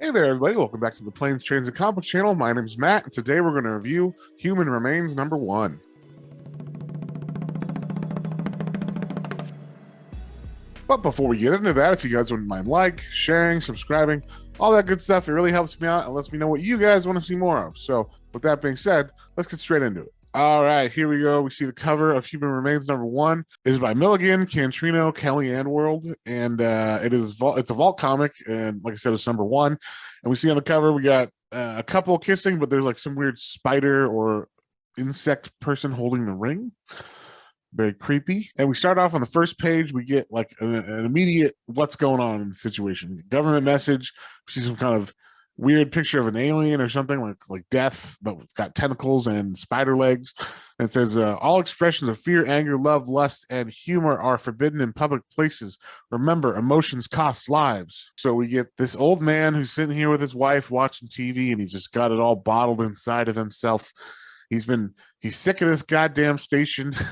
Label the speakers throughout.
Speaker 1: Hey there, everybody. Welcome back to the Planes, Trains, and Comic channel. My name is Matt, and today we're going to review Human Remains #1. But before we get into that, if you guys wouldn't mind sharing, subscribing, all that good stuff, it really helps me out and lets me know what you guys want to see more of. So with that being said, let's get straight into it. All right, here we go. We see the cover of Human Remains #1. It is by Milligan, Cantrino, Kelly World, and it's a Vault comic, and like I said, it's #1. And we see on the cover we got a couple kissing, but there's like some weird spider or insect person holding the ring. Very creepy. And we start off on the first page. We get like an immediate what's going on in the situation. Government message. We see some kind of weird picture of an alien or something like death, but it's got tentacles and spider legs. And it says, all expressions of fear, anger, love, lust, and humor are forbidden in public places. Remember, emotions cost lives. So we get this old man who's sitting here with his wife watching TV, and he's just got it all bottled inside of himself. He's sick of this goddamn station, and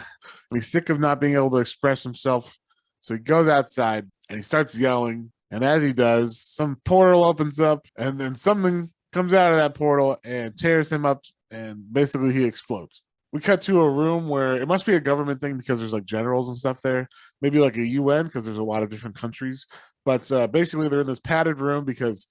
Speaker 1: he's sick of not being able to express himself. So he goes outside and he starts yelling. And as he does, some portal opens up, and then something comes out of that portal and tears him up, and basically he explodes. We cut to a room where it must be a government thing because there's like generals and stuff there. Maybe like a UN because there's a lot of different countries. But basically they're in this padded room because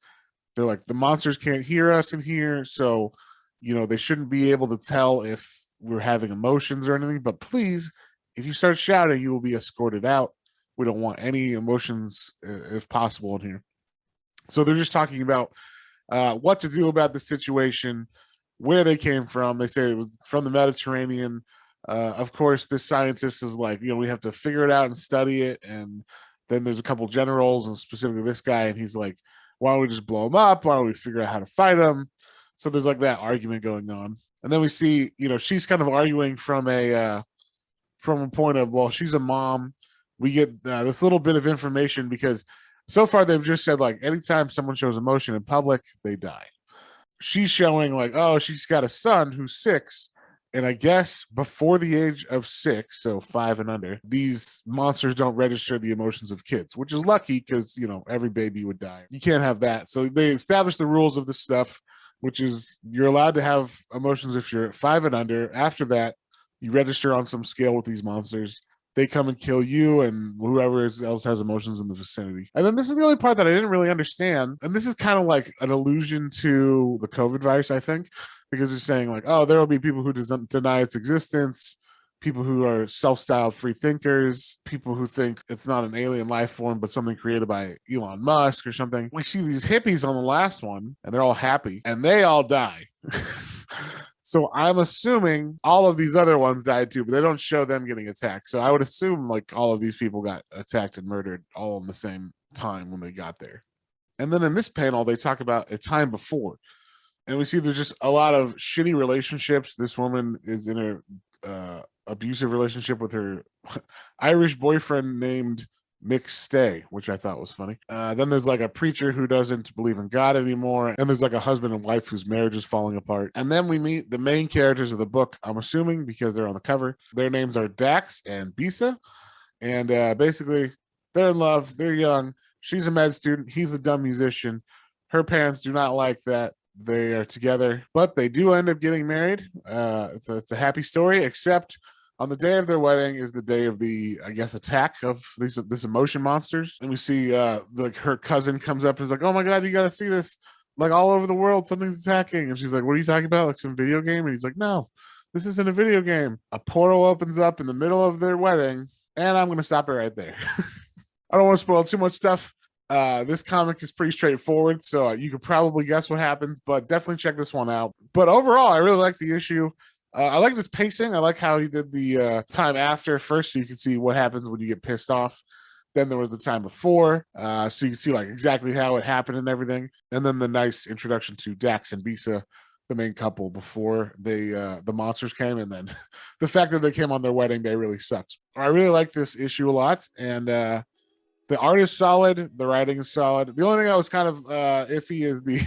Speaker 1: they're like, the monsters can't hear us in here. So, they shouldn't be able to tell if we're having emotions or anything. But please, if you start shouting, you will be escorted out. We don't want any emotions, if possible, in here. So they're just talking about what to do about the situation, where they came from. They say it was from the Mediterranean. Of course, this scientist is like, we have to figure it out and study it. And then there's a couple generals, and specifically this guy, and he's like, why don't we just blow him up? Why don't we figure out how to fight him? So there's like that argument going on. And then we see, she's kind of arguing from a point of, well, she's a mom. We get this little bit of information because so far they've just said like anytime someone shows emotion in public, they die. She's showing like, oh, she's got a son who's 6. And I guess before the age of 6, so 5 and under, these monsters don't register the emotions of kids, which is lucky because, every baby would die. You can't have that. So they established the rules of this stuff, which is you're allowed to have emotions if you're 5 and under. After that, you register on some scale with these monsters. They come and kill you and whoever else has emotions in the vicinity. And then this is the only part that I didn't really understand. And this is kind of like an allusion to the COVID virus, I think, because it's saying like, oh, there will be people who deny its existence, people who are self-styled free thinkers, people who think it's not an alien life form, but something created by Elon Musk or something. We see these hippies on the last one, and they're all happy, and they all die. So I'm assuming all of these other ones died too, but they don't show them getting attacked. So I would assume like all of these people got attacked and murdered all in the same time when they got there. And then in this panel, they talk about a time before. And we see there's just a lot of shitty relationships. This woman is in a abusive relationship with her Irish boyfriend named Mick Stay, which I thought was funny. Then there's like a preacher who doesn't believe in God anymore. And there's like a husband and wife whose marriage is falling apart. And then we meet the main characters of the book, I'm assuming, because they're on the cover. Their names are Dax and Bisa. And basically, they're in love. They're young. She's a med student. He's a dumb musician. Her parents do not like that they are together, but they do end up getting married. It's a happy story, except on the day of their wedding is the day of the, I guess, attack of this emotion monsters. And we see her cousin comes up and is like, oh my God, you got to see this. Like all over the world, something's attacking. And she's like, what are you talking about? Like some video game? And he's like, no, this isn't a video game. A portal opens up in the middle of their wedding. And I'm going to stop it right there. I don't want to spoil too much stuff. This comic is pretty straightforward, so you could probably guess what happens, but definitely check this one out. But overall, I really like the issue. I like this pacing. I like how he did the time after first, so you can see what happens when you get pissed off. Then there was the time before, so you can see like exactly how it happened and everything. And then the nice introduction to Dax and Bisa, the main couple, before the monsters came. And then the fact that they came on their wedding day really sucks. I really like this issue a lot, and the art is solid. The writing is solid. The only thing that was kind of iffy is the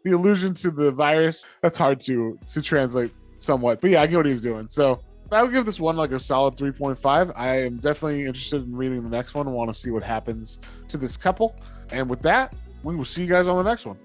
Speaker 1: allusion to the virus. That's hard to translate somewhat, but yeah, I get what he's doing. So I would give this one like a solid 3.5. I am definitely interested in reading the next one. I want to see what happens to this couple. And with that, we will see you guys on the next one.